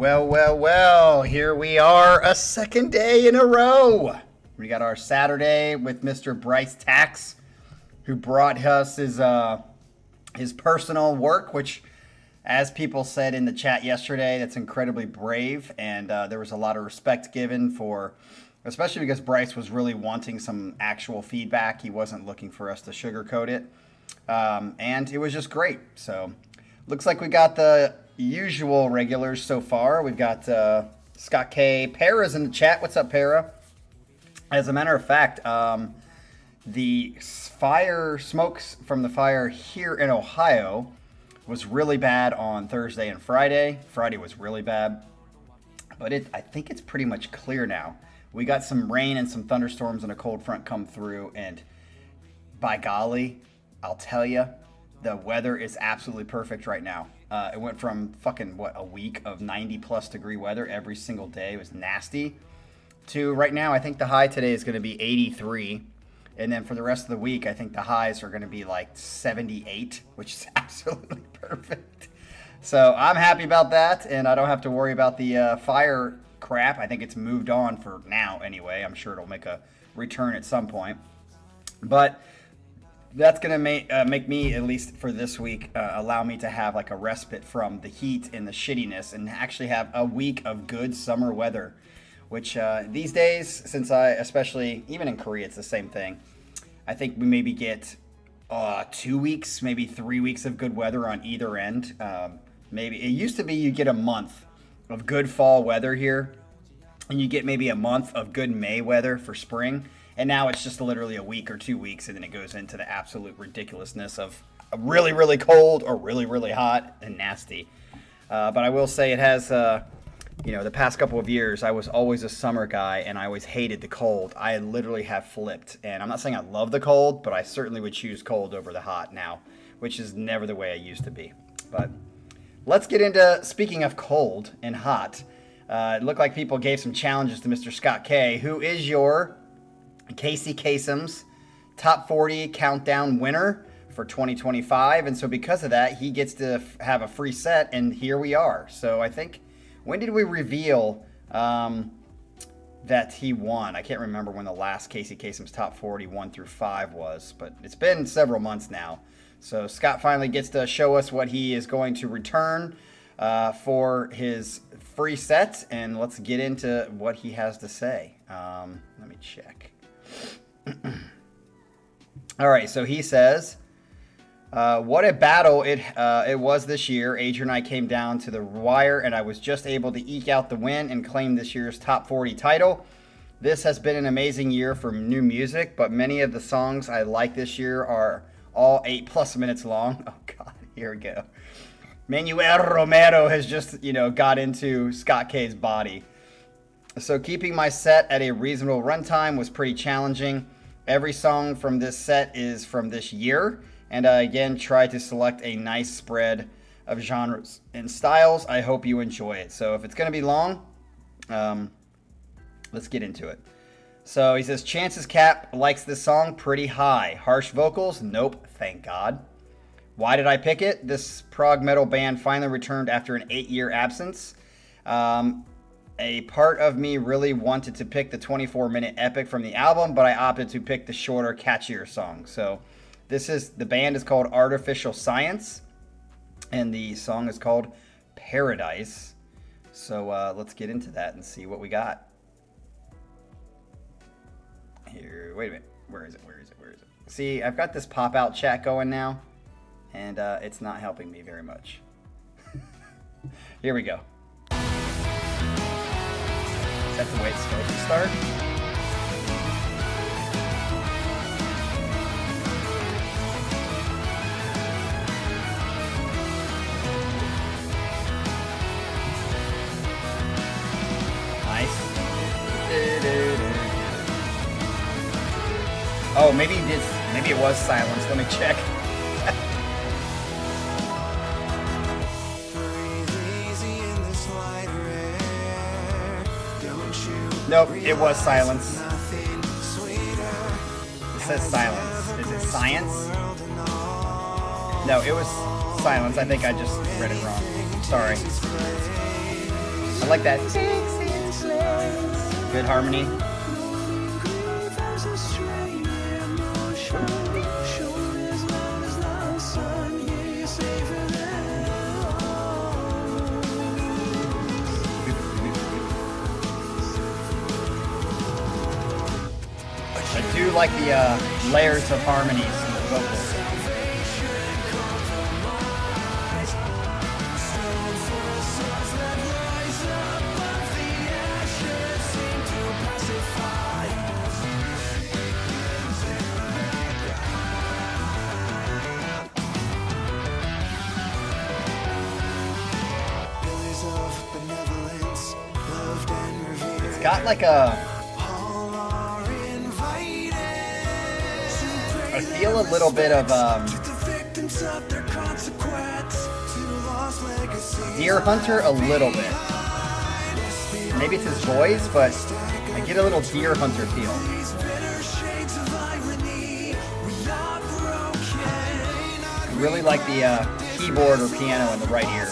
Well, here we are, a second day in a row. We got our Saturday with Mr. Bryce Tax, who brought us his personal work, which, as people said in the chat yesterday, that's incredibly brave, and there was a lot of respect given for, especially because Bryce was really wanting some actual feedback. He wasn't looking for us to sugarcoat it, and it was just great. So, looks like we got the usual regulars so far. We've got Scott K. Para's in the chat. What's up, Para? As a matter of fact, the smokes from the fire here in Ohio was really bad on Thursday and Friday. Friday was really bad, but I think it's pretty much clear now. We got some rain and some thunderstorms and a cold front come through, and by golly, I'll tell you, the weather is absolutely perfect right now. It went from a week of 90 plus degree weather every single day. It was nasty. To right now, I think the high today is going to be 83. And then for the rest of the week, I think the highs are going to be like 78, which is absolutely perfect. So I'm happy about that, and I don't have to worry about the fire crap. I think it's moved on for now anyway. I'm sure it'll make a return at some point. But that's going to make me, at least for this week, allow me to have like a respite from the heat and the shittiness and actually have a week of good summer weather, which these days, since especially even in Korea, it's the same thing. I think we maybe get 2 weeks, maybe 3 weeks of good weather on either end. Maybe it used to be you get a month of good fall weather here, and you get maybe a month of good May weather for spring. And now it's just literally a week or 2 weeks, and then it goes into the absolute ridiculousness of really, really cold or really, really hot and nasty. But I will say it has, the past couple of years, I was always a summer guy, and I always hated the cold. I literally have flipped. And I'm not saying I love the cold, but I certainly would choose cold over the hot now, which is never the way I used to be. But let's get into, speaking of cold and hot, it looked like people gave some challenges to Mr. Scott K, who is your Casey Kasem's top 40 countdown winner for 2025, and so because of that, he gets to have a free set, and here we are. So I think, when did we reveal that he won? I can't remember when the last Casey Kasem's top 40 1 through 5 was, but it's been several months now. So Scott finally gets to show us what he is going to return for his free set, and let's get into what he has to say. Let me check. All right, so he says, what a battle it was this year. Adrian and I came down to the wire, and I was just able to eke out the win and claim this year's top 40 title. This has been an amazing year for new music, but many of the songs I like this year are all 8+ minutes long. Oh, God, here we go. Manuel Romero has just, got into Scott K's body. So keeping my set at a reasonable runtime was pretty challenging. Every song from this set is from this year, and I again tried to select a nice spread of genres and styles. I hope you enjoy it. So if it's going to be long, let's get into it. So he says, Chances Cap likes this song pretty high. Harsh vocals? Nope, thank God. Why did I pick it? This prog metal band finally returned after an 8-year absence. A part of me really wanted to pick the 24-minute epic from the album, but I opted to pick the shorter, catchier song. So the band is called Artificial Science, and the song is called Paradise. So let's get into that and see what we got. Here, wait a minute. Where is it? See, I've got this pop-out chat going now, and it's not helping me very much. Here we go. Is that the way it's supposed to start? Nice. Oh, maybe it was silence. Let me check. Nope, it was silence. It says silence. Is it science? No, it was silence. I think I just read it wrong. Sorry. I like that. Good harmony. I do like the layers of harmonies in the vocals. It's got like I feel a little bit of Deer Hunter a little bit. Maybe it's his voice, but I get a little Deer Hunter feel. I really like the keyboard or piano in the right ear.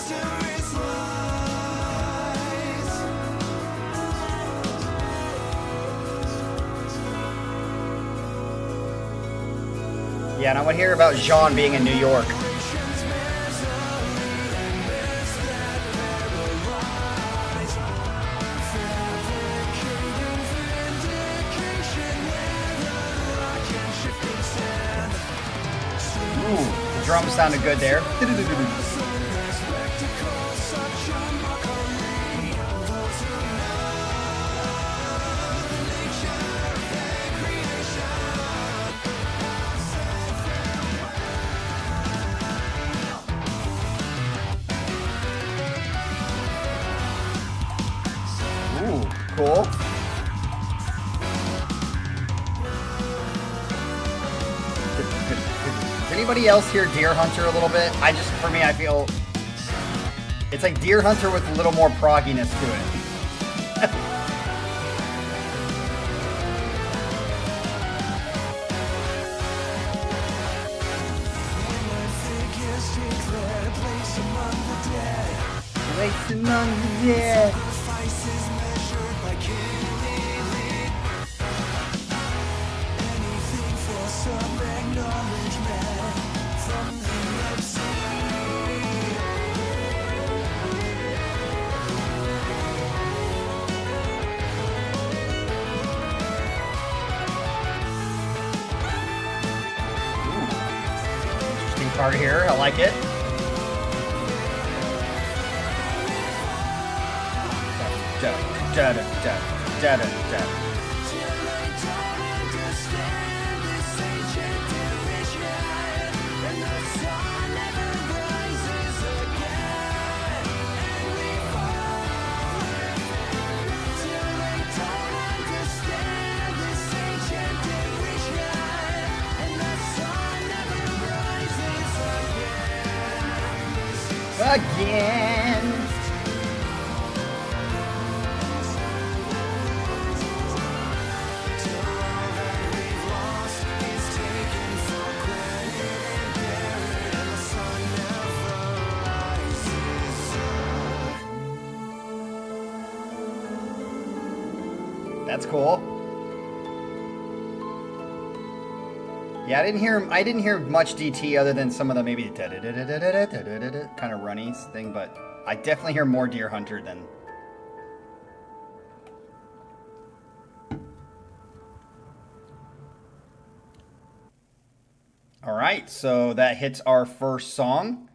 Yeah, and I want to hear about Jean being in New York. Ooh, the drums sounded good there. Cool. Does anybody else hear Deer Hunter a little bit? For me, I feel it's like Deer Hunter with a little more progginess to it. Place among the dead. Interesting part here. I like it. Da, da, da, da, da, da. Again. That's cool. Yeah, I didn't hear much DT other than some of the maybe kind of runny thing, but I definitely hear more Deer Hunter than. All right, so that hits our first song.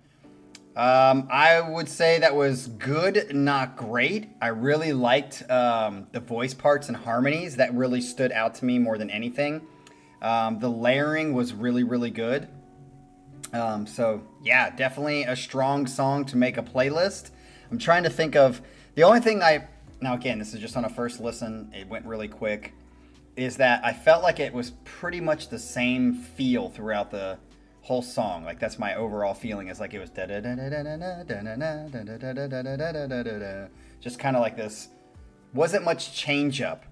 I would say that was good, not great. I really liked the voice parts and harmonies. That really stood out to me more than anything. The layering was really, really good. So, yeah, definitely a strong song to make a playlist. I'm trying to think of... The only thing now, again, this is just on a first listen. It went really quick. Is that I felt like it was pretty much the same feel throughout the whole song. Like, that's my overall feeling. Is like it was just kind of like this. Wasn't much change up.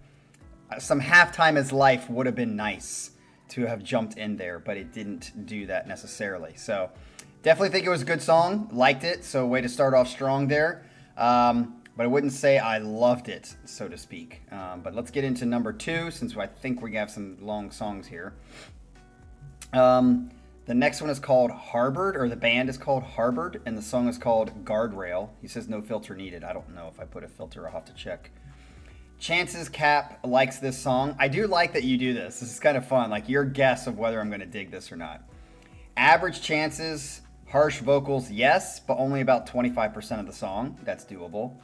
Some Halftime is Life would have been nice to have jumped in there, but it didn't do that necessarily. So definitely think it was a good song. Liked it. So way to start off strong there. but I wouldn't say I loved it, so to speak. But let's get into number 2, since I think we have some long songs here. The next one is called Harboured, or the band is called Harboured, and the song is called Guardrail. He says no filter needed. I don't know if I put a filter. I'll have to check. Chances Cap likes this song. I do like that you do this. This is kind of fun. Like your guess of whether I'm going to dig this or not. Average chances, harsh vocals, yes, but only about 25% of the song. That's doable.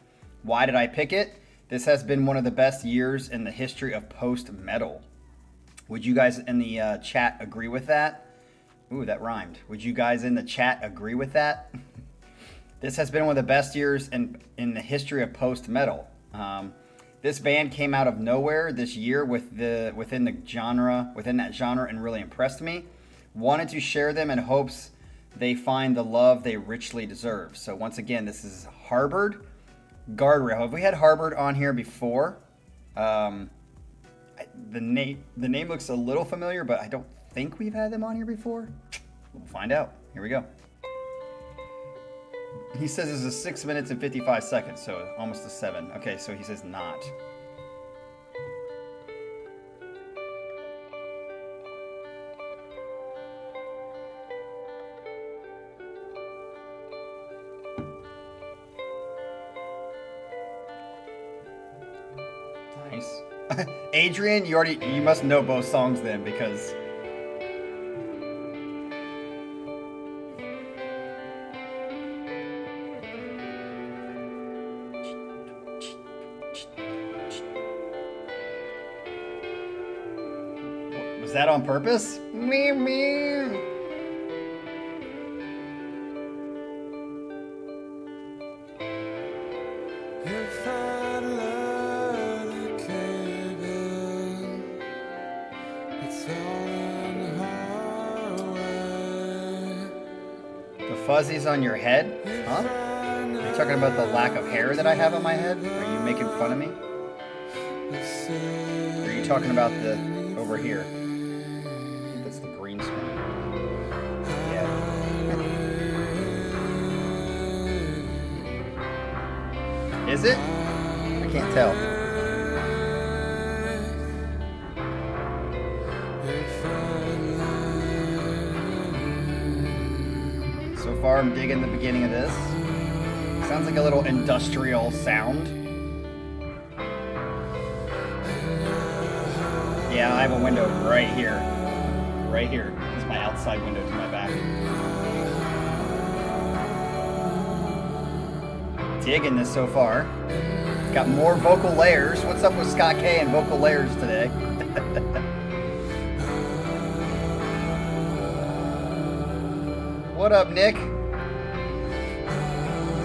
Why did I pick it? This has been one of the best years in the history of post-metal. Would you guys in the chat agree with that? Ooh, that rhymed. Would you guys in the chat agree with that? This has been one of the best years in the history of post-metal. This band came out of nowhere this year within that genre, and really impressed me. Wanted to share them in hopes they find the love they richly deserve. So once again, this is Harboured, Guardrail. Have we had Harboured on here before? The name looks a little familiar, but I don't think we've had them on here before. We'll find out. Here we go. He says this is 6 minutes and 55 seconds, so almost a 7. Okay, so he says not. Nice. Adrian, you must know both songs then, because was that on purpose? Meow, meow. Fuzzies on your head? Huh? Are you talking about the lack of hair that I have on my head? Are you making fun of me? Or are you talking about the over here? I think that's the green screen. Yeah. Is it? I can't tell. So far, I'm digging the beginning of this. Sounds like a little industrial sound. Yeah, I have a window right here. Right here. This is my outside window to my back. Digging this so far. Got more vocal layers. What's up with SCOTTK and vocal layers today? What up, Nick?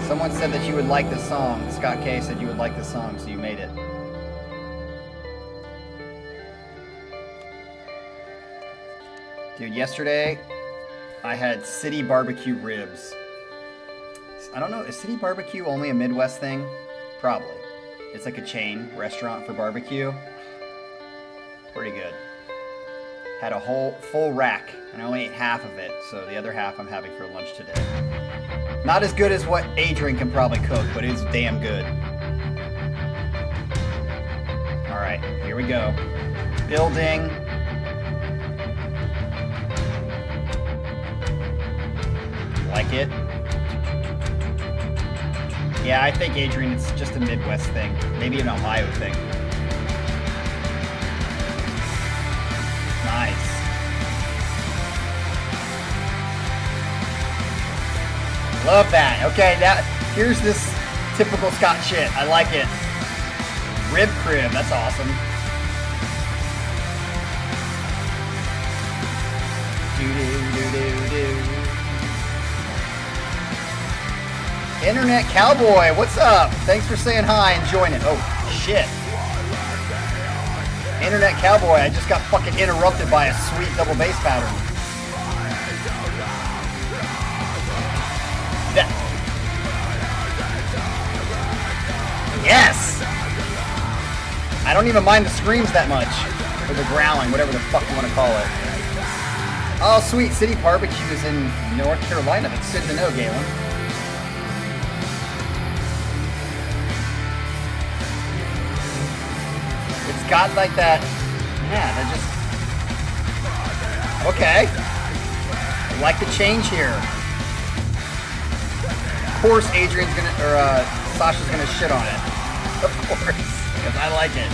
Someone said that you would like this song. Scott K said you would like this song, so you made it. Dude, yesterday I had City Barbecue ribs. I don't know, is City Barbecue only a Midwest thing? Probably. It's like a chain restaurant for barbecue. Pretty good. Had a whole full rack, and I only ate half of it, so the other half I'm having for lunch today. Not as good as what Adrian can probably cook, but it's damn good. Alright, here we go. Building. Like it. Yeah, I think, Adrian, it's just a Midwest thing. Maybe an Ohio thing. Nice. Love that. Okay, here's this typical Scott shit. I like it. Rib crib, that's awesome. Internet Cowboy, what's up? Thanks for saying hi and joining. Oh, shit. Internet Cowboy, I just got fucking interrupted by a sweet double bass pattern. Yes! I don't even mind the screams that much. Or the growling, whatever the fuck you want to call it. Oh, sweet. City Barbecue is in North Carolina. That's good to know, Galen. got like that. Yeah, they're just okay. I like the change here. Of course, Adrian's gonna Sasha's gonna shit on it. Of course, because I like it.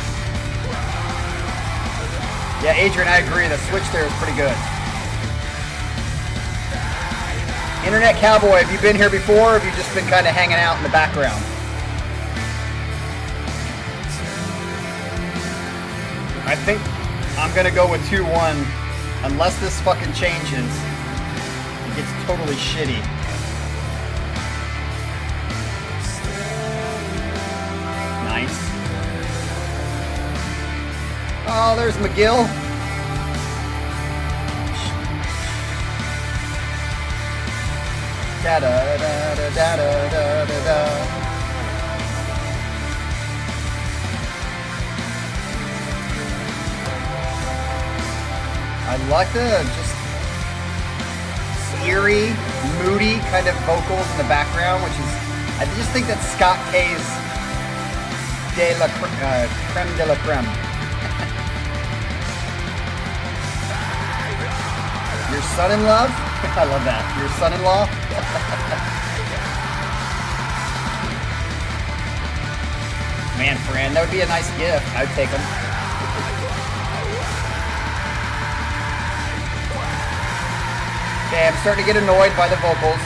Yeah, Adrian, I agree. The switch there is pretty good. Internet Cowboy, have you been here before, or have you just been kind of hanging out in the background? I think I'm going to go with 2-1, unless this fucking changes. It gets totally shitty. Nice. Oh, there's McGill. Da da da da da da da da. I like the just eerie, moody kind of vocals in the background, which is, I just think that's Scott K's creme de la creme. Your son-in-law? I love that. Your son-in-law? Man, Fran, that would be a nice gift. I'd take them. Okay, I'm starting to get annoyed by the vocals.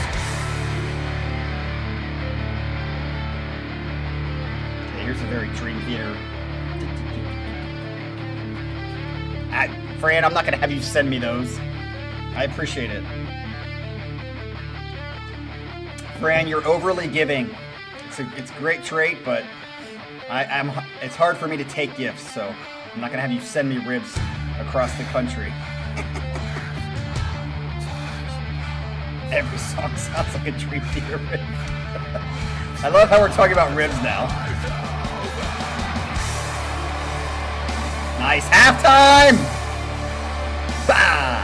Okay, here's a very Dream Theater. Fran, I'm not going to have you send me those. I appreciate it. Fran, you're overly giving. It's a great trait, but it's hard for me to take gifts, so I'm not going to have you send me ribs across the country. Every song sounds like a Dream Theater rib. I love how we're talking about ribs now. Nice halftime! Bah!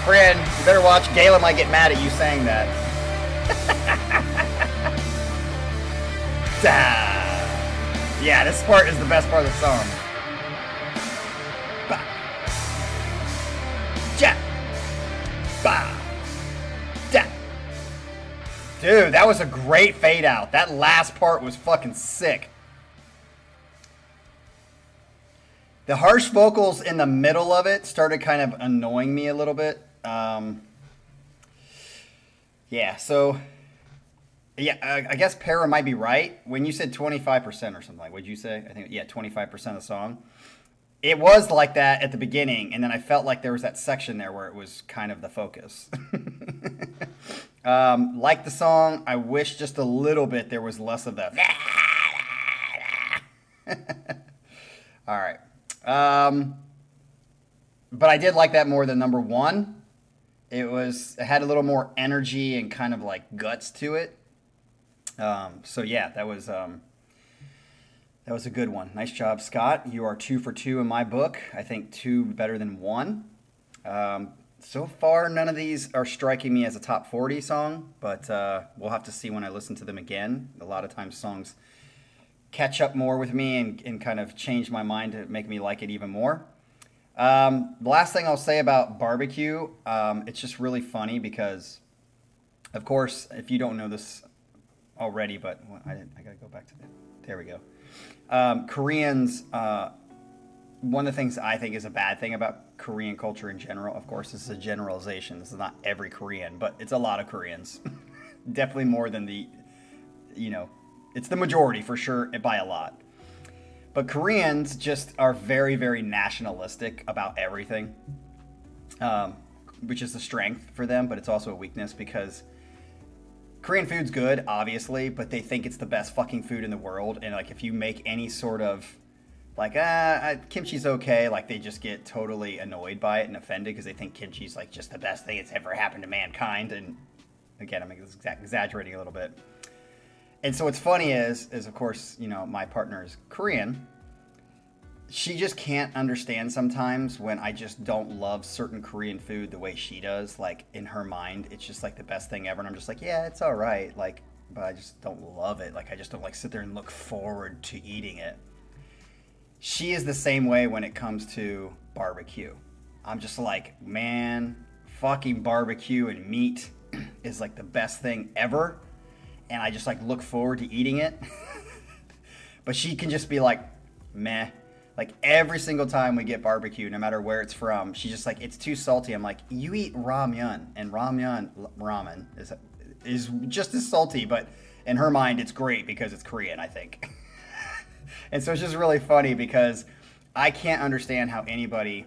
Friend, you better watch. Galen might get mad at you saying that. Yeah, this part is the best part of the song. Ba. Ja. Ba. Da. Dude, that was a great fade out. That last part was fucking sick. The harsh vocals in the middle of it started kind of annoying me a little bit. Yeah, so, yeah, I guess Para might be right. When you said 25% or something, like, what'd you say? I think, yeah, 25% of the song. It was like that at the beginning, and then I felt like there was that section there where it was kind of the focus. Like the song, I wish just a little bit there was less of the... All right. But I did like that more than number one. It had a little more energy and kind of like guts to it. So yeah, that was a good one. Nice job, Scott. You are 2 for 2 in my book. I think 2 better than 1. So far, none of these are striking me as a top 40 song, but we'll have to see when I listen to them again. A lot of times songs catch up more with me and kind of change my mind to make me like it even more. The last thing I'll say about Barbecue, it's just really funny because, of course, if you don't know this already, but I gotta go back to that. There we go. Koreans, one of the things I think is a bad thing about Korean culture in general, of course, this is a generalization. This is not every Korean, but it's a lot of Koreans. Definitely more than it's the majority for sure by a lot. But Koreans just are very, very nationalistic about everything, which is a strength for them, but it's also a weakness because Korean food's good, obviously, but they think it's the best fucking food in the world. And like, if you make any sort of like, kimchi's okay, like they just get totally annoyed by it and offended because they think kimchi's like just the best thing that's ever happened to mankind. And again, I'm exaggerating a little bit. And so what's funny is of course, my partner is Korean. She just can't understand sometimes when I just don't love certain Korean food the way she does. Like, in her mind, it's just like the best thing ever. And I'm just like, yeah, it's all right. Like, but I just don't love it. Like, I just don't like sit there and look forward to eating it. She is the same way when it comes to barbecue. I'm just like, man, fucking barbecue and meat is like the best thing ever. And I just like look forward to eating it. But she can just be like, meh. Like every single time we get barbecue, no matter where it's from, she's just like, it's too salty. I'm like, you eat ramen, and ramen is just as salty, but in her mind, it's great because it's Korean, I think. And so it's just really funny because I can't understand how anybody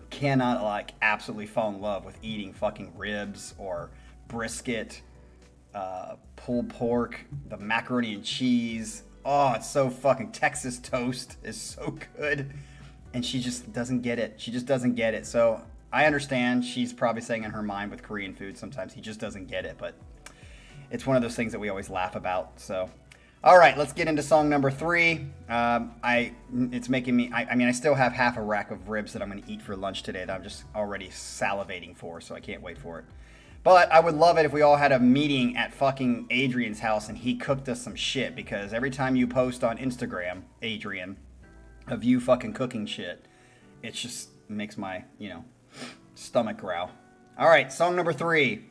cannot like absolutely fall in love with eating fucking ribs or brisket, pulled pork, the macaroni and cheese. Oh, it's so fucking Texas toast is so good. And she just doesn't get it. She just doesn't get it. So I understand she's probably saying in her mind with Korean food sometimes he just doesn't get it. But it's one of those things that we always laugh about. So, all right, let's get into song number 3. It's making me, I still have half a rack of ribs that I'm going to eat for lunch today that I'm just already salivating for. So I can't wait for it. But I would love it if we all had a meeting at fucking Adrian's house and he cooked us some shit. Because every time you post on Instagram, Adrian, of you fucking cooking shit, it just makes my, stomach growl. All right, song number 3.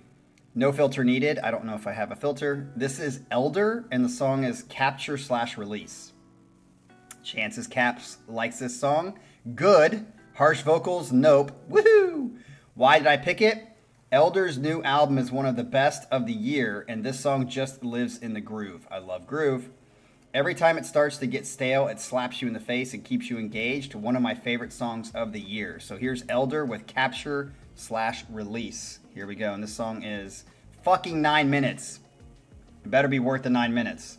No filter needed. I don't know if I have a filter. This is Elder, and the song is Capture/Release. Chances Caps likes this song. Good. Harsh vocals, nope. Woohoo! Why did I pick it? Elder's new album is one of the best of the year, and this song just lives in the groove. I love groove. Every time it starts to get stale, it slaps you in the face and keeps you engaged. One of my favorite songs of the year. So here's Elder with Capture/Release. Here we go, and this song is fucking 9 minutes. It better be worth the 9 minutes.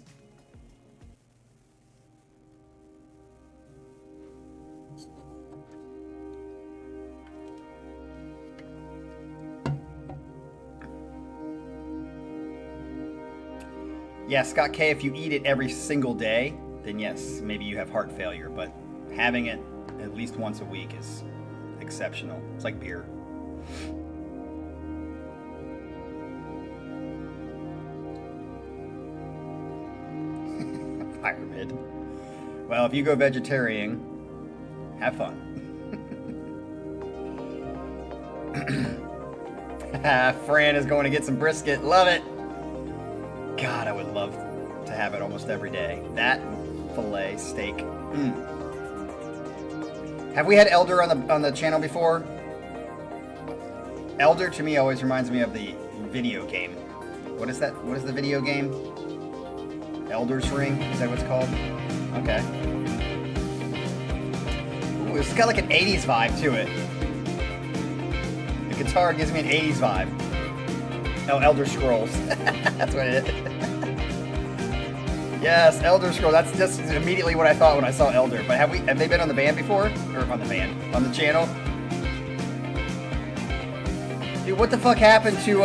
Yeah, Scott K, if you eat it every single day, then yes, maybe you have heart failure, but having it at least once a week is exceptional. It's like beer. Pyramid. Well, if you go vegetarian, have fun. Fran is going to get some brisket. Love it. God, I would love to have it almost every day. That filet steak. Have we had Elder on the channel before? Elder to me always reminds me of the video game. What is that? What is the video game? Elder's Ring? Is that what it's called? Okay. Ooh, it's got like an 80s vibe to it. The guitar gives me an 80s vibe. Oh, Elder Scrolls. That's what it is. Yes, Elder Scrolls. That's just immediately what I thought when I saw Elder. But have they been on the band before? Or on the band? On the channel? Dude, what the fuck happened to,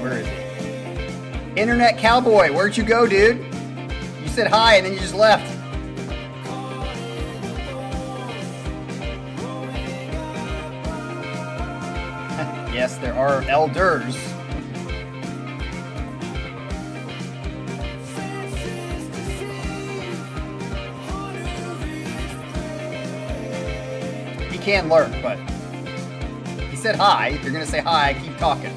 where is he? Internet Cowboy, where'd you go, dude? You said hi and then you just left. Yes, there are elders. He can lurk, but he said hi. If you're gonna say hi, keep talking. I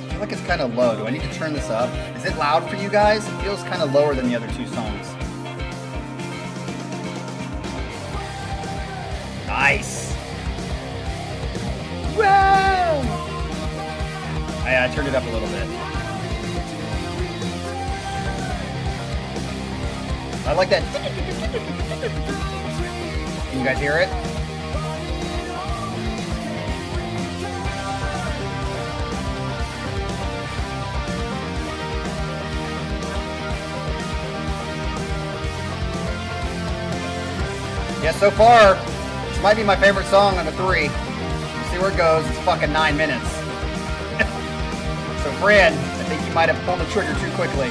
feel like it's kind of low. Do I need to turn this up? Is it loud for you guys? It feels kind of lower than the other two songs. Nice. Wow! I turned it up a little bit. I like that. Can you guys hear it? Yeah, so far, this might be my favorite song on the 3. See where it goes. It's fucking 9 minutes. So, Fran, think he might have pulled the trigger too quickly.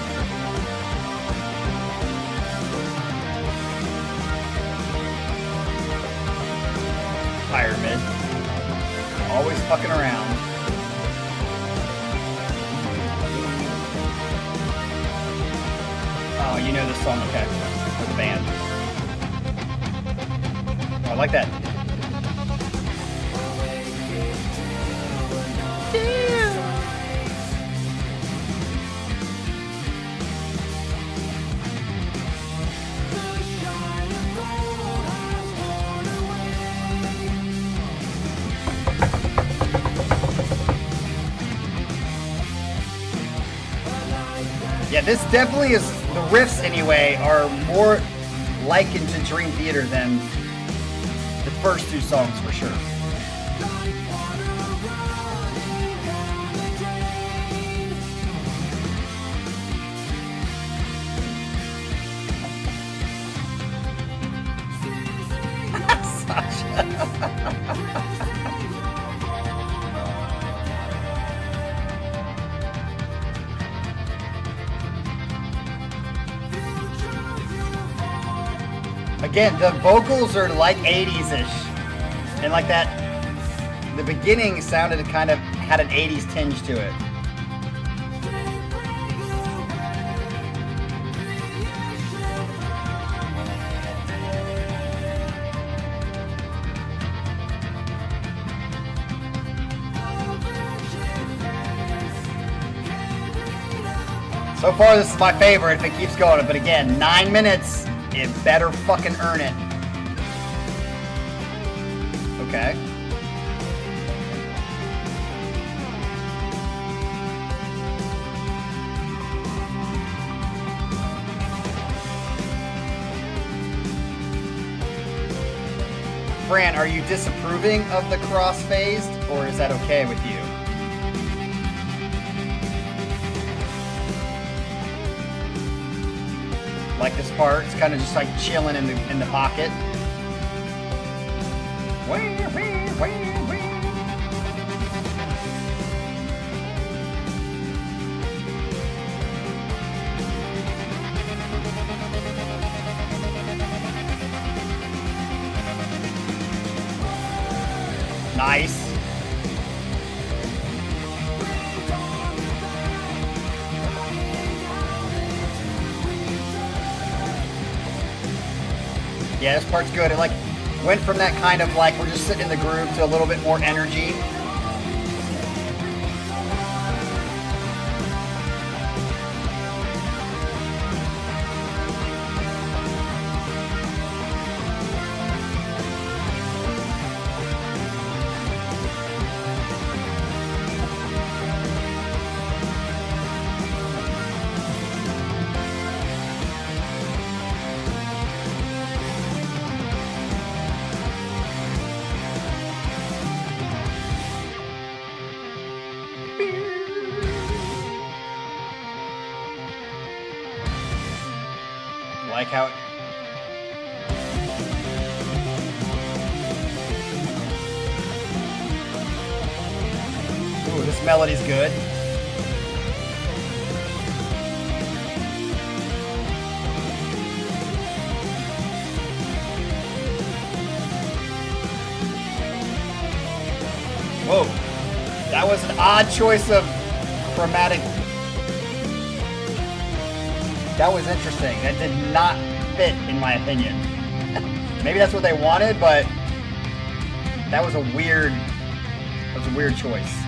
Higher mid. Always fucking around. Oh, you know this song, okay. For the band. Oh, I like that. Yeah, this definitely is, the riffs anyway, are more likened to Dream Theater than the first two songs for sure. Again, the vocals are like 80s-ish. And like that, the beginning sounded kind of, had an 80s tinge to it. So far, this is my favorite if it keeps going. But again, 9 minutes. It better fucking earn it. Okay. Fran, are you disapproving of the cross-phased, or is that okay with you? Like this part, it's kind of just like chilling in the pocket. Nice. Yeah, this part's good. It like went from that kind of like we're just sitting in the groove to a little bit more energy. Like how it... Ooh, this melody's good. Whoa, that was an odd choice of chromatic. That was interesting. That did not fit, in my opinion. Maybe that's what they wanted, but that was a weird choice.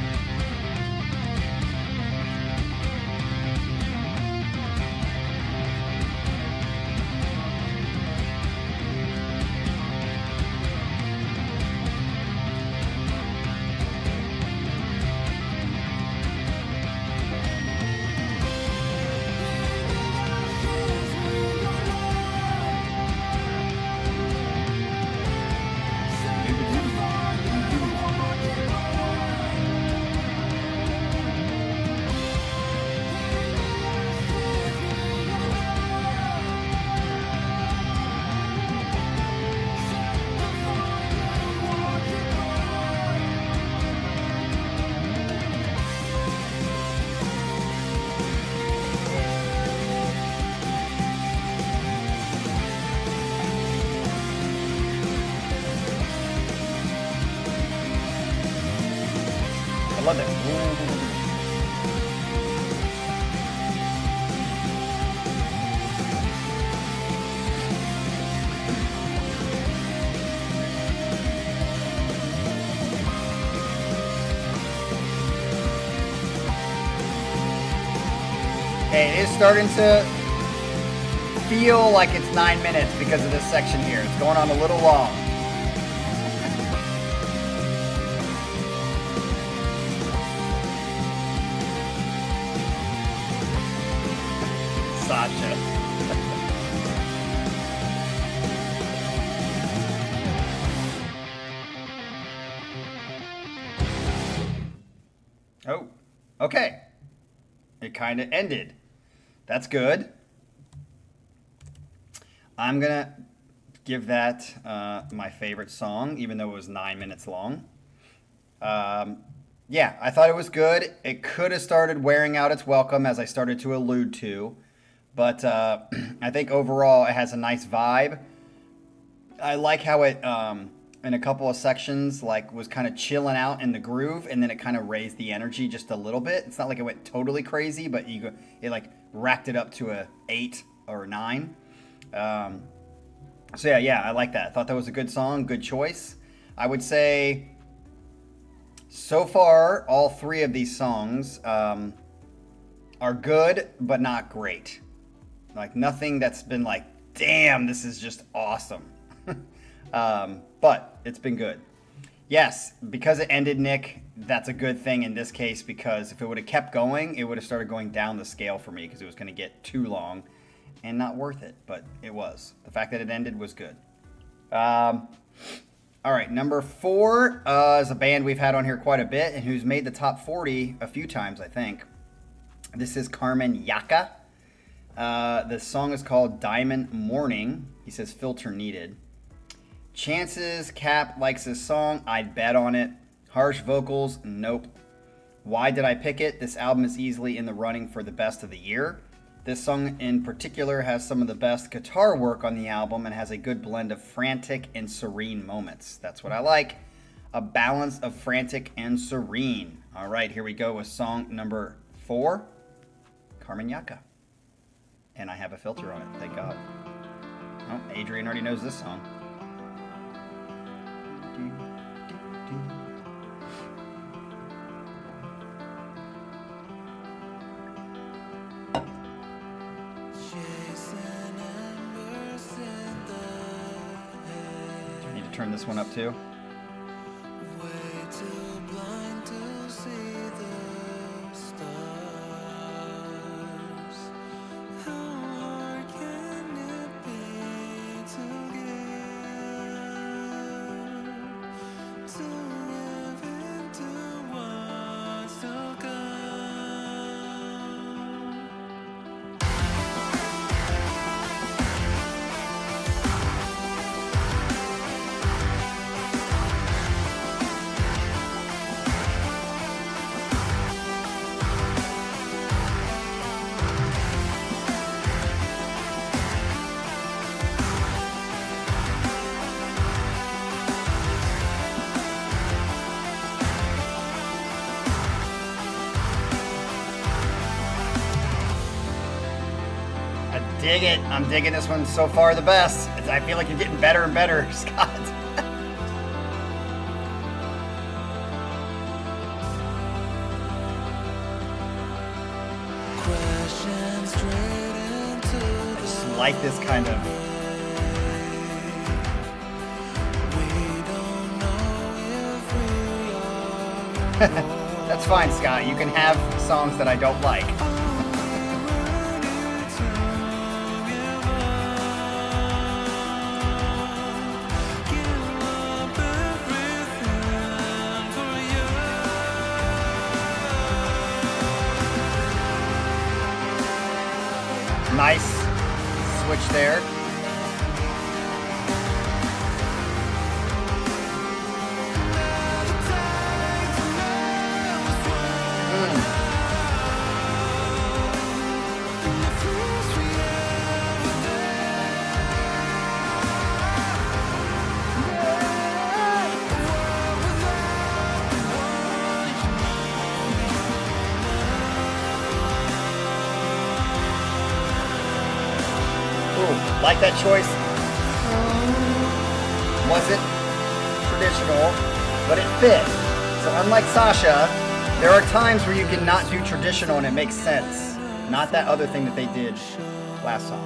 love that. Okay, it is starting to feel like it's 9 minutes because of this section here. It's going on a little long. Sasha. Oh, okay. It kind of ended. That's good. I'm going to give that my favorite song, even though it was 9 minutes long. Yeah, I thought it was good. It could have started wearing out its welcome, as I started to allude to. But I think overall it has a nice vibe. I like how it, in a couple of sections, like was kind of chilling out in the groove, and then it kind of raised the energy just a little bit. It's not like it went totally crazy, but it like racked it up to a 8 or 9. So yeah, I like that. I thought that was a good song, good choice. I would say so far all 3 of these songs are good, but not great. Like nothing that's been like, damn, this is just awesome. But it's been good. Yes, because it ended, Nick, that's a good thing in this case, because if it would have kept going, it would have started going down the scale for me because it was going to get too long and not worth it. But it was. The fact that it ended was good. All right, number 4 is a band we've had on here quite a bit and who's made the top 40 a few times, I think. This is Karmanjakah. The song is called Diamond Morning. He says filter needed. Chances Cap likes this song. I'd bet on it. Harsh vocals, nope. Why did I pick it? This album is easily in the running for the best of the year. This song in particular has some of the best guitar work on the album and has a good blend of frantic and serene moments. That's what I like. A balance of frantic and serene. All right, here we go with song number 4, Karmanjakah. And I have a filter on it, thank God. Oh, Adrian already knows this song. I need to turn this one up too. Dig it. I'm digging this one so far the best. I feel like you're getting better and better, Scott. I just like this kind of... That's fine, Scott. You can have songs that I don't like. Nice switch there. Like that choice wasn't traditional, but it fit. So unlike Sasha, there are times where you can not do traditional and it makes sense. Not that other thing that they did last song.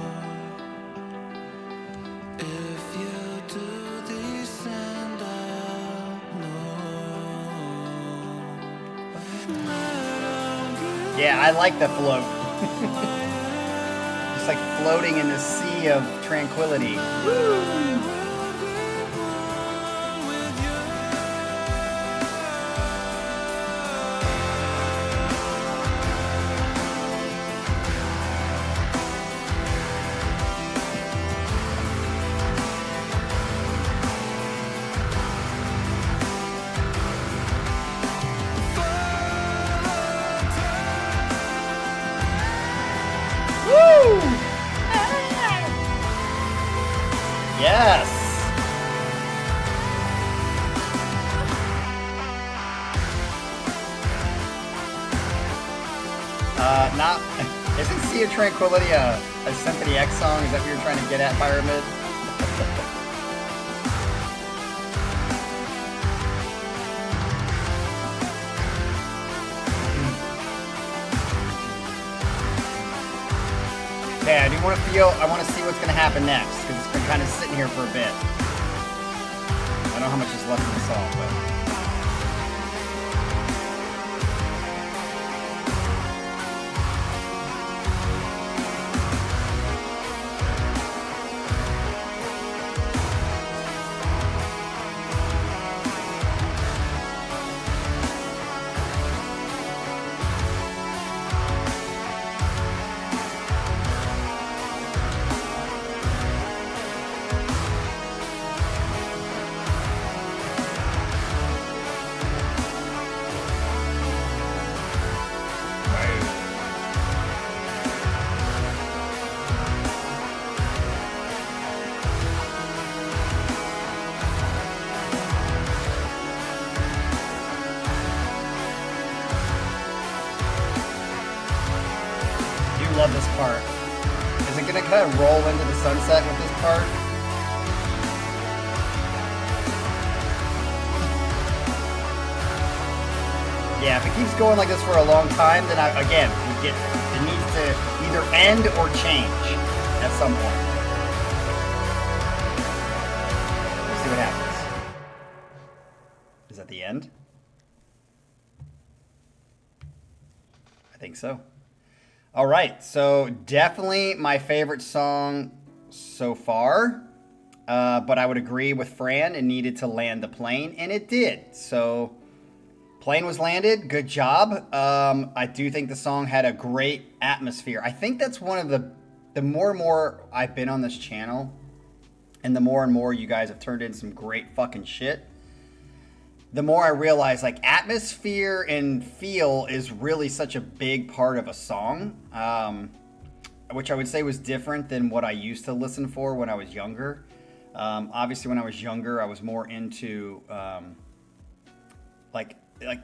Yeah, I like the float. Just like floating in the sea of tranquility. Woo! Yes. Not. Isn't Sea of Tranquility a Symphony X song? Is that what you're trying to get at, Pyramid? Okay, I do want to see what's going to happen next, because it's been kind of sitting here for a bit. I don't know how much is left in the song, but... Love this part. Is it gonna kind of roll into the sunset with this part? Yeah, if it keeps going like this for a long time, then it needs to either end or change at some point. We'll see what happens. Is that the end? I think so. All right, so definitely my favorite song so far, but I would agree with Fran, it needed to land the plane, and it did. So plane was landed, good job. I do think the song had a great atmosphere. I think that's one of the more and more I've been on this channel, and the more and more you guys have turned in some great fucking shit, the more I realize, like, atmosphere and feel is really such a big part of a song, which I would say was different than what I used to listen for when I was younger. Obviously, when I was younger, I was more into, like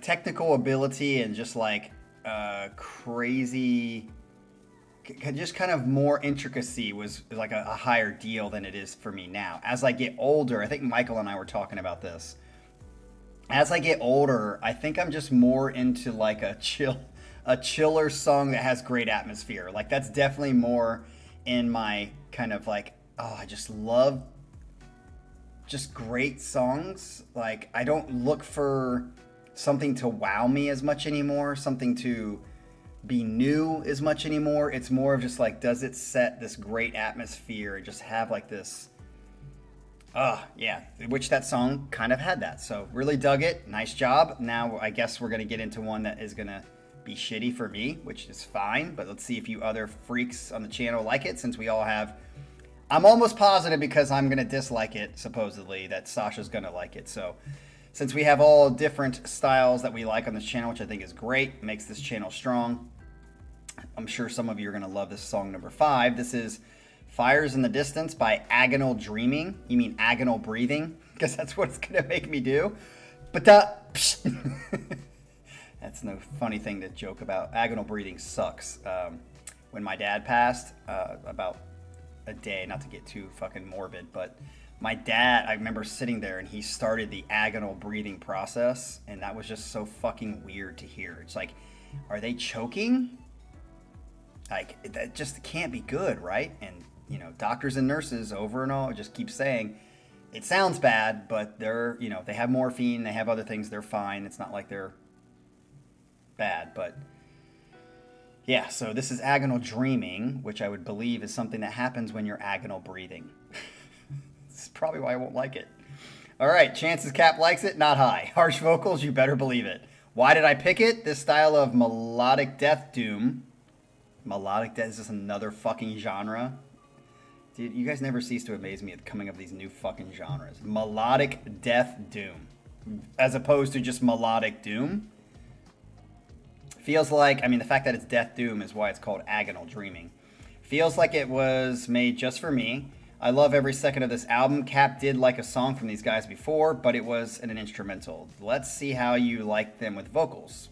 technical ability and just, like, crazy, just kind of more intricacy was like a higher deal than it is for me now. As I get older, I think Michael and I were talking about this. As I get older, I think I'm just more into like a chiller song that has great atmosphere. Like that's definitely more in my kind of like, oh, I just love just great songs. Like I don't look for something to wow me as much anymore, something to be new as much anymore. It's more of just like, does it set this great atmosphere and just have like this, yeah, which that song kind of had that. So really dug it. Nice job. Now I guess we're going to get into one that is going to be shitty for me, which is fine. But let's see if you other freaks on the channel like it, since we all have. I'm almost positive, because I'm going to dislike it, supposedly, that Sasha's going to like it. So since we have all different styles that we like on this channel, which I think is great, makes this channel strong. I'm sure some of you are going to love this song number 5. This is Fires in the Distance by Agonal Dreaming. You mean agonal breathing? Because that's what it's going to make me do. But that's no funny thing to joke about. Agonal breathing sucks. When my dad passed about a day, not to get too fucking morbid, but my dad, I remember sitting there and he started the agonal breathing process, and that was just so fucking weird to hear. It's like, are they choking? Like, that just can't be good, right? And, you know, doctors and nurses over and all just keep saying, it sounds bad, but they're, you know, they have morphine, they have other things, they're fine. It's not like they're bad, but yeah, so this is agonal dreaming, which I would believe is something that happens when you're agonal breathing. This is probably why I won't like it. All right, chances Cap likes it, not high. Harsh vocals, you better believe it. Why did I pick it? This style of melodic death doom. Melodic death is just another fucking genre. Dude, you guys never cease to amaze me at coming up with these new fucking genres. Melodic death doom. As opposed to just melodic doom. Feels like, I mean, the fact that it's death doom is why it's called agonal dreaming. Feels like it was made just for me. I love every second of this album. Cap did like a song from these guys before, but it was an instrumental. Let's see how you like them with vocals.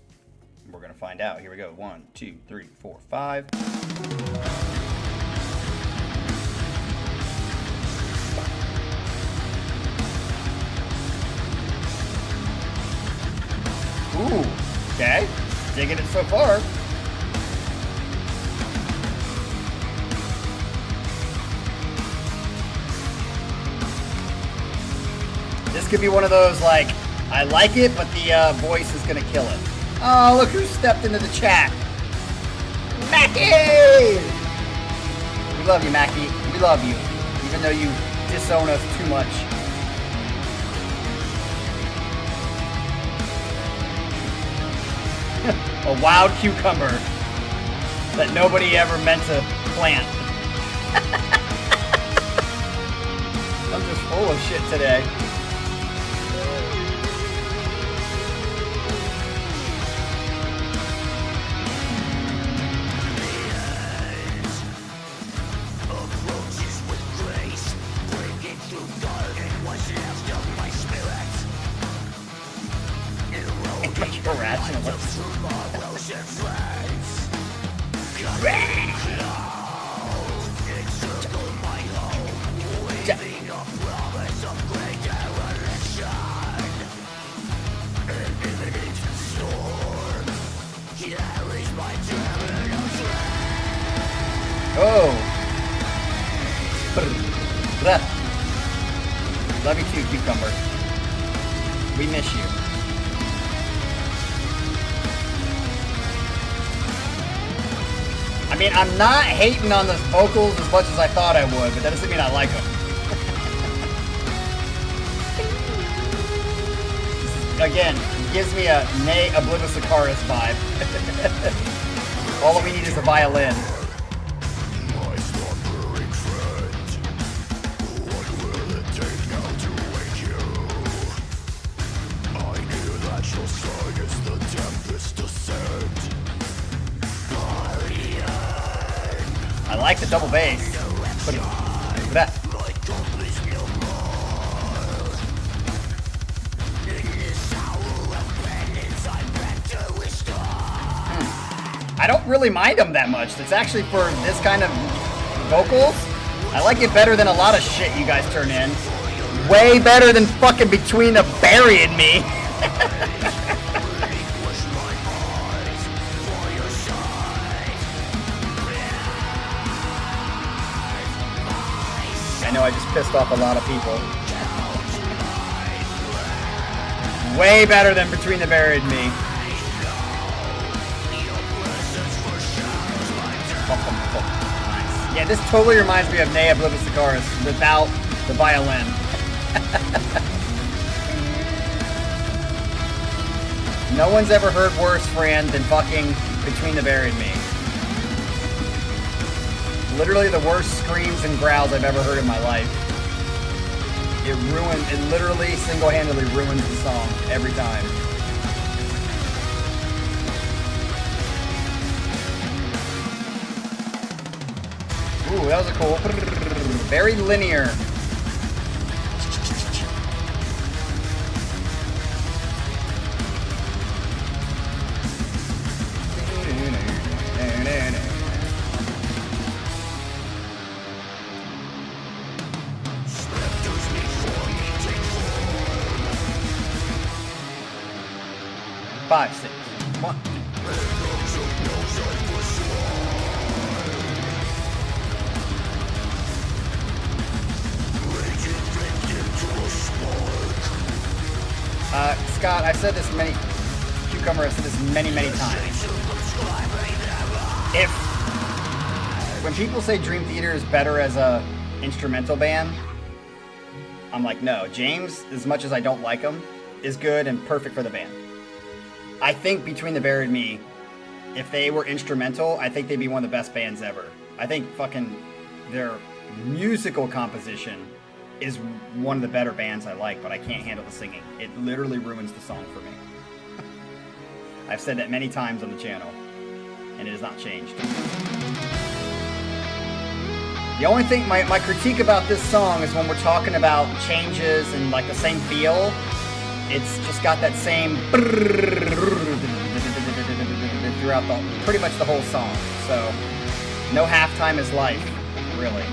We're going to find out. Here we go. 1, 2, 3, 4, 5. Ooh, okay. Digging it so far. This could be one of those, like, I like it, but the voice is going to kill it. Oh, look who stepped into the chat. Mackie! We love you, Mackie. We love you. Even though you disown us too much. A wild cucumber that nobody ever meant to plant. I'm just full of shit today. Oh! Love you too, cucumber. We miss you. I mean, I'm not hating on the vocals as much as I thought I would, but that doesn't mean I like them. Again, gives me a Nay Oblivious Icarus vibe. All we need is a violin. I like the double bass. I don't really mind them that much. It's actually for this kind of vocals. I like it better than a lot of shit you guys turn in. Way better than fucking Between the Barry and Me. I know I just pissed off a lot of people. Way better than Between the Barry and Me. Yeah, this totally reminds me of Nay Oblivious Icarus without the violin. No one's ever heard worse, Fran, than fucking Between the Barry and Me. Literally the worst screams and growls I've ever heard in my life. It literally single-handedly ruins the song every time. Ooh, that was a cool. Very linear. 5, 6. 1. Scott, I've said this Cucumber, I've said this many times. When people say Dream Theater is better as a instrumental band, I'm like, no. James, as much as I don't like him, is good and perfect for the band. I think Between the Buried and Me, if they were instrumental, I think they'd be one of the best bands ever. I think fucking their musical composition is one of the better bands I like, but I can't handle the singing. It literally ruins the song for me. I've said that many times on the channel, and it has not changed. The only thing, my critique about this song is when we're talking about changes and like the same feel, it's just got that same throughout pretty much the whole song. So, no halftime is life, really.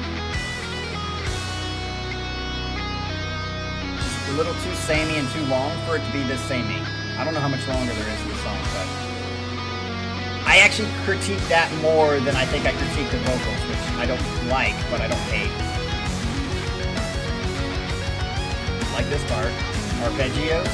A little too samey and too long for it to be this samey. I don't know how much longer there is in the song, but I actually critique that more than I think I critique the vocals, which I don't like, but I don't hate. Like this part, arpeggios.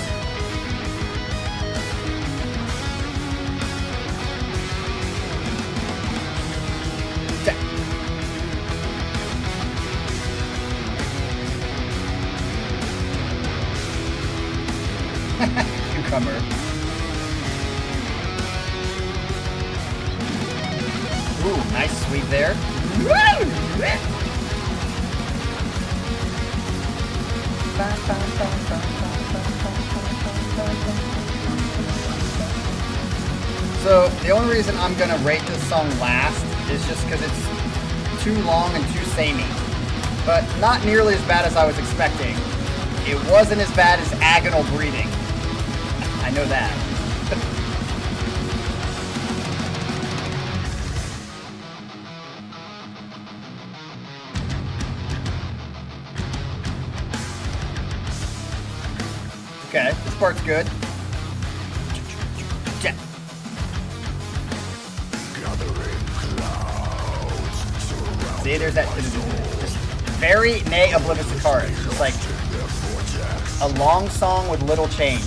Cucumber. Ooh, nice sweep there. So, the only reason I'm gonna rate this song last is just because it's too long and too samey. But not nearly as bad as I was expecting. It wasn't as bad as Agonal Breathing. I know that. Okay, this part's good. See, there's that just very Nay Oblivious to chorus. It's like a long song with little change.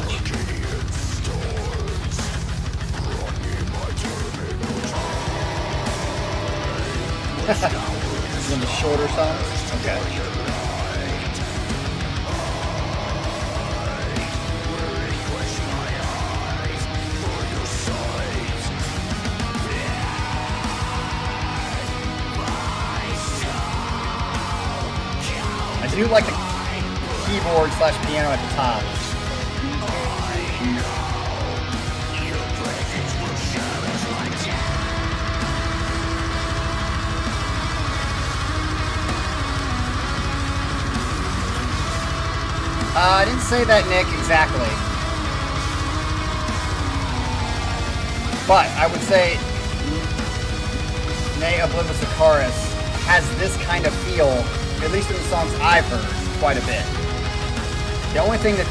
One of the shorter songs? Okay. I do like the keyboard / piano at the top. I didn't say that, Nick, exactly. But I would say Nay Oblivious Icarus has this kind of feel, at least in the songs I've heard, quite a bit. The only thing that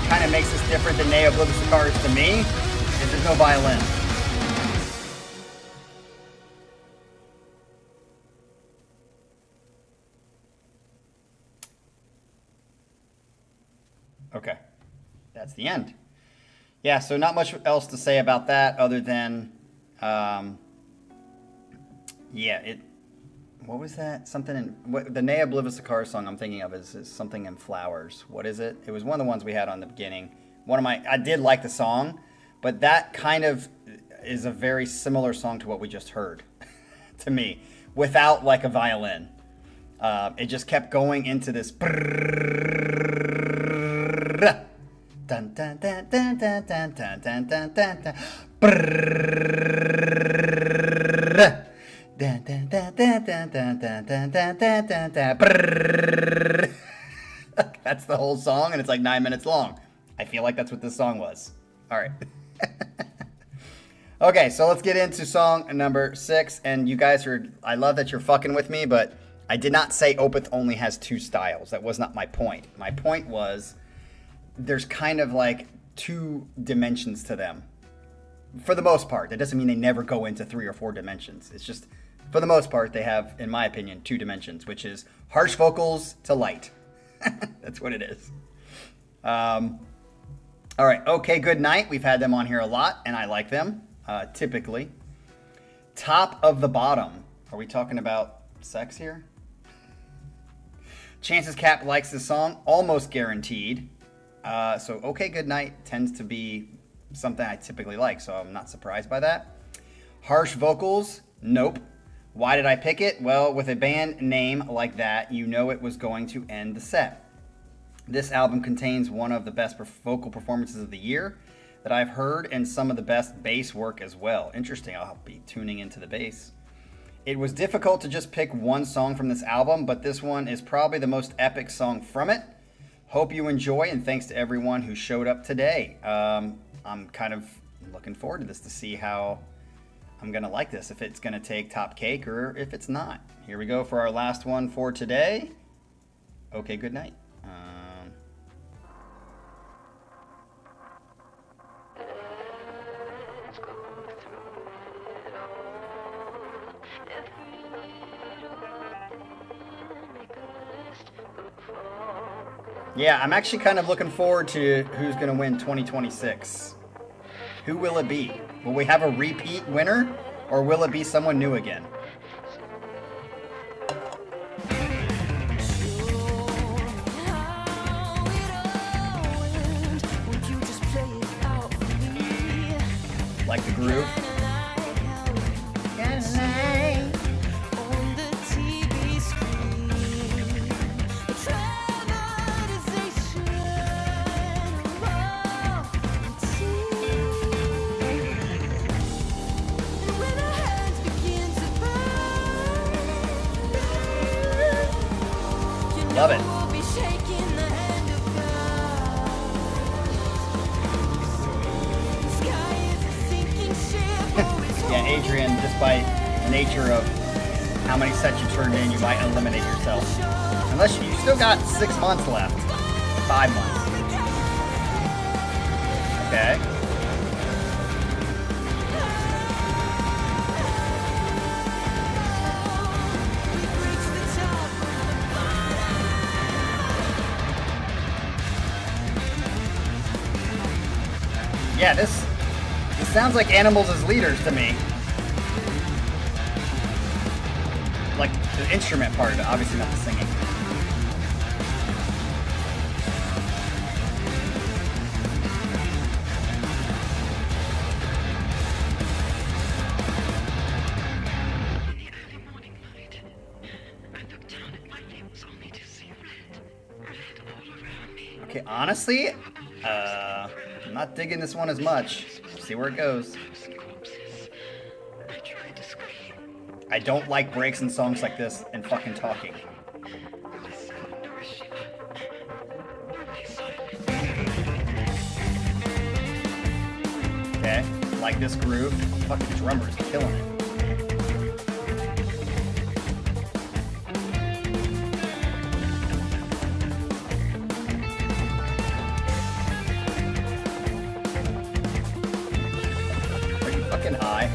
kind of makes this different than Nay Oblivious Icarus to me is there's no violin. Okay, that's the end. Yeah, so not much else to say about that other than, what was that? Something in, the Nay Oblivious Icarus song I'm thinking of is something in Flowers. What is it? It was one of the ones we had on the beginning. I did like the song, but that kind of is a very similar song to what we just heard, to me, without like a violin. It just kept going into this. Dun, dun, dun, dun, dun, dun, dun, dun, dun, dun, dun. Dun, dun, dun, dun, dun, dun, dun, dun, dun, dun, dun. That's the whole song, and it's like 9 minutes long. I feel like that's what this song was. All right. Okay, so let's get into song number 6. And you guys I love that you're fucking with me, but I did not say Opeth only has 2 styles. That was not my point. My point was there's kind of like 2 dimensions to them. For the most part. That doesn't mean they never go into 3 or 4 dimensions. It's just, for the most part, they have, in my opinion, 2 dimensions, which is harsh vocals to light. That's what it is. All right, okay, Goodnight. We've had them on here a lot, and I like them, typically. Top of the Bottom. Are we talking about sex here? Chances Cap likes this song, almost guaranteed. So okay, Goodnight tends to be something I typically like, so I'm not surprised by that. Harsh vocals, nope. Why did I pick it? Well, with a band name like that, you know it was going to end the set. This album contains one of the best vocal performances of the year that I've heard, and some of the best bass work as well. Interesting, I'll be tuning into the bass. It was difficult to just pick one song from this album, but this one is probably the most epic song from it. Hope you enjoy, and thanks to everyone who showed up today. I'm kind of looking forward to this to see how I'm going to like this, if it's going to take top cake or if it's not. Here we go for our last one for today. Okay, Goodnight. Yeah, I'm actually kind of looking forward to who's going to win 2026. Who will it be? Will we have a repeat winner, or will it be someone new again? Like the groove? Love it. Yeah, Adrian, just by nature of how many sets you turned in, you might eliminate yourself. Unless you still got 6 months left. 5 months. Okay. Yeah, this sounds like Animals as leaders to me. Like the instrument part of it, obviously not the singing. Okay, honestly, I'm not digging this one as much. See where it goes. I don't like breaks in songs like this and fucking talking. Okay, like this groove. Fucking drummer's killing it. High.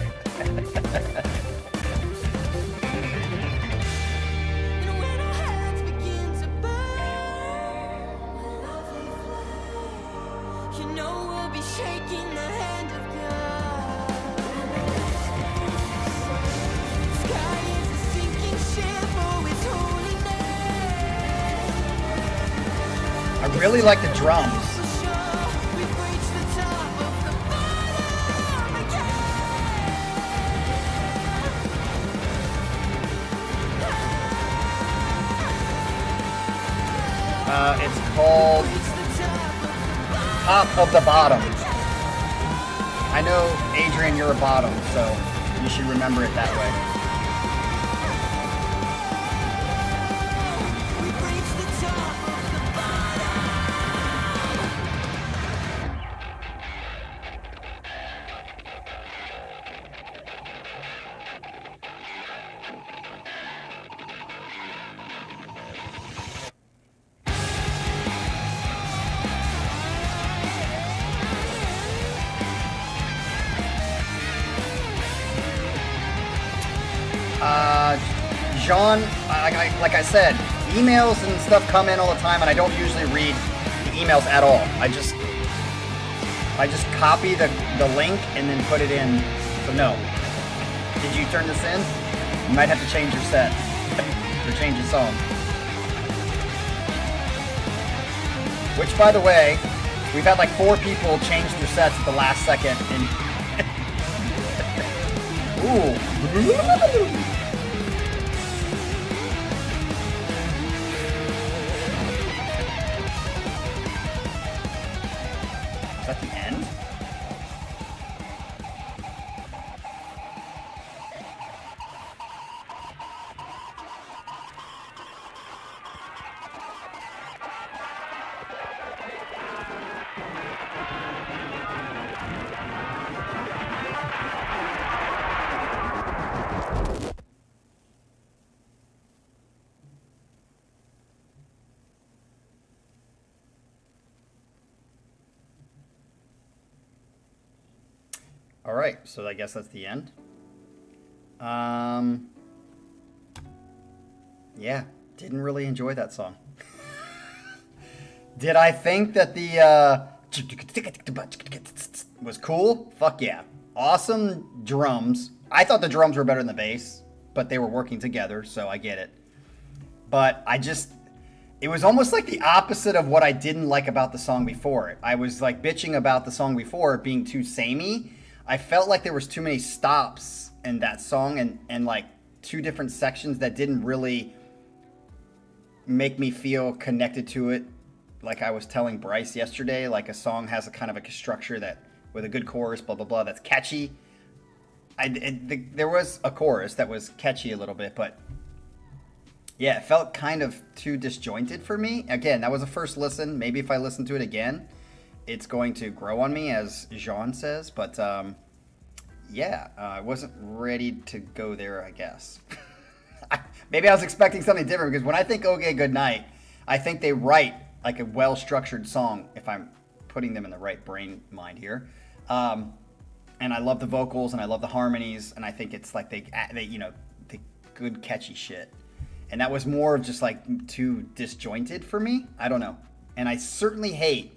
I really like the drums. It's called Top of the Bottom. I know, Adrian, you're a bottom, so you should remember it that way. Jean, like I said, emails and stuff come in all the time, and I don't usually read the emails at all. I just copy the link and then put it in. So no. Did you turn this in? You might have to change your set or change your song. Which, by the way, we've had like 4 people change their sets at the last second. And ooh. Is that the end? All right, so I guess that's the end. Yeah, didn't really enjoy that song. Did I think that the was cool? Fuck yeah. Awesome drums. I thought the drums were better than the bass, but they were working together, so I get it. But it was almost like the opposite of what I didn't like about the song before it. I was like bitching about the song before it being too samey. I felt like there was too many stops in that song and like 2 different sections that didn't really make me feel connected to it. Like I was telling Bryce yesterday, like a song has a kind of a structure that with a good chorus, blah, blah, blah, that's catchy. There was a chorus that was catchy a little bit, but yeah, it felt kind of too disjointed for me. Again, that was a first listen. Maybe if I listen to it again, it's going to grow on me, as Jean says, but yeah, I wasn't ready to go there, I guess. Maybe I was expecting something different, because when I think Okay Goodnight, I think they write like a well-structured song, if I'm putting them in the right brain mind here. And I love the vocals, and I love the harmonies, and I think it's like they good catchy shit. And that was more of just like too disjointed for me. I don't know. And I certainly hate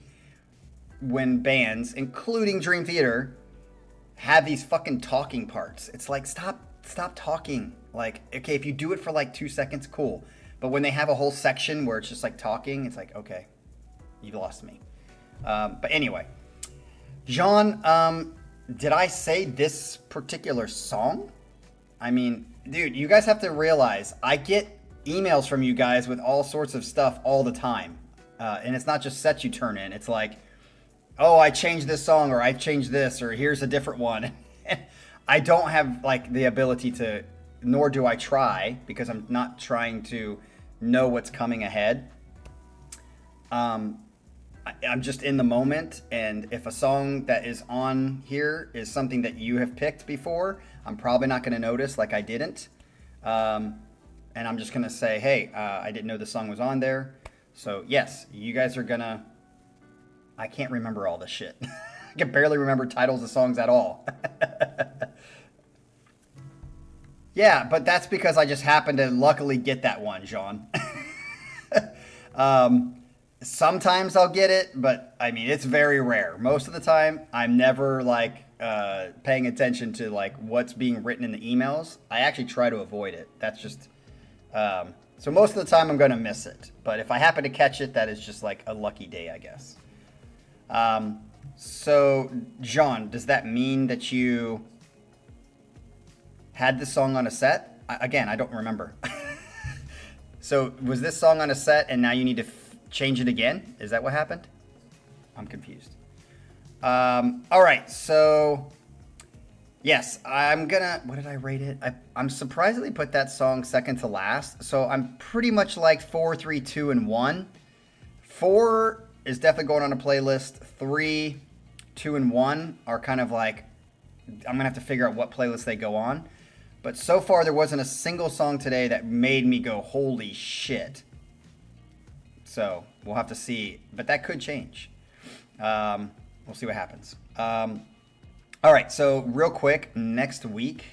when bands, including Dream Theater, have these fucking talking parts. It's like, stop talking. Like, okay, if you do it for like 2 seconds, cool. But when they have a whole section where it's just like talking, it's like, okay, you've lost me. But anyway, Jean, did I say this particular song? I mean, dude, you guys have to realize I get emails from you guys with all sorts of stuff all the time. And it's not just sets you turn in. It's like, oh, I changed this song, or I changed this, or here's a different one. I don't have like the ability to, nor do I try, because I'm not trying to know what's coming ahead. I'm just in the moment, and if a song that is on here is something that you have picked before, I'm probably not going to notice like I didn't. And I'm just going to say, hey, I didn't know the song was on there. So yes, you guys are going to... I can't remember all this shit. I can barely remember titles of songs at all. Yeah, but that's because I just happened to luckily get that one, Jean. Sometimes I'll get it, but I mean, it's very rare. Most of the time, I'm never like paying attention to like what's being written in the emails. I actually try to avoid it. That's just... so most of the time I'm going to miss it. But if I happen to catch it, that is just like a lucky day, I guess. So, Jean, does that mean that you had this song on a set? Again, I don't remember. So, was this song on a set and now you need to change it again? Is that what happened? I'm confused. All right, so yes, I'm gonna... What did I rate it? I'm surprisingly put that song second to last. So, I'm pretty much like 4, 3, 2, and 1. 4 is definitely going on a playlist. 3, 2, and 1 are kind of like, I'm gonna have to figure out what playlist they go on. But so far there wasn't a single song today that made me go, holy shit. So we'll have to see, but that could change. We'll see what happens. All right, so real quick, next week,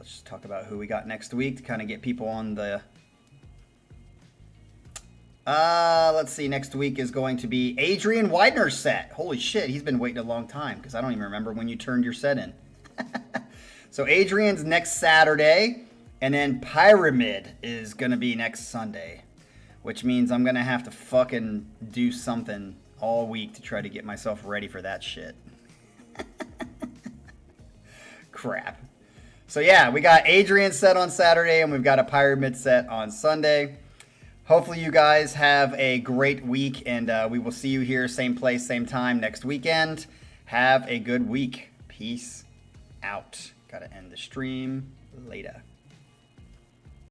let's just talk about who we got next week to kind of get people on the... let's see. Next week is going to be Adrian Widener's set. Holy shit, he's been waiting a long time because I don't even remember when you turned your set in. So Adrian's next Saturday, and then Pyramid is going to be next Sunday, which means I'm going to have to fucking do something all week to try to get myself ready for that shit. Crap. So yeah, we got Adrian's set on Saturday, and we've got a Pyramid set on Sunday. Hopefully you guys have a great week, and we will see you here, same place, same time next weekend. Have a good week. Peace out. Gotta end the stream later.